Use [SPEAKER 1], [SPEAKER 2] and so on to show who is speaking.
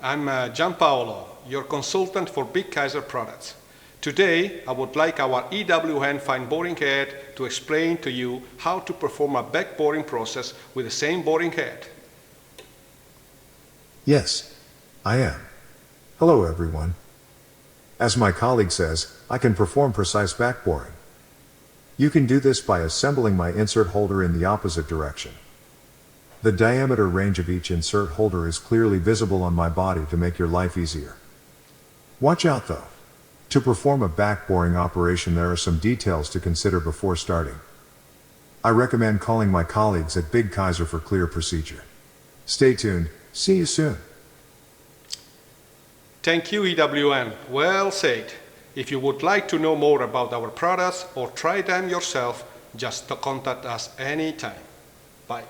[SPEAKER 1] I'm Giampaolo, your consultant for Big Kaiser products. Today, I would like our EWN fine boring head to explain to you how to perform a back boring process with the same boring head.
[SPEAKER 2] Yes, I am. Hello everyone. As my colleague says, I can perform precise back boring. You can do this by assembling my insert holder in the opposite direction. The diameter range of each insert holder is clearly visible on my body to make your life easier. Watch out though. To perform a back boring operation, there are some details to consider before starting. I recommend calling my colleagues at Big Kaiser for clear procedure. Stay tuned. See you soon.
[SPEAKER 1] Thank you, EWN. Well said. If you would like to know more about our products or try them yourself, just contact us anytime. Bye.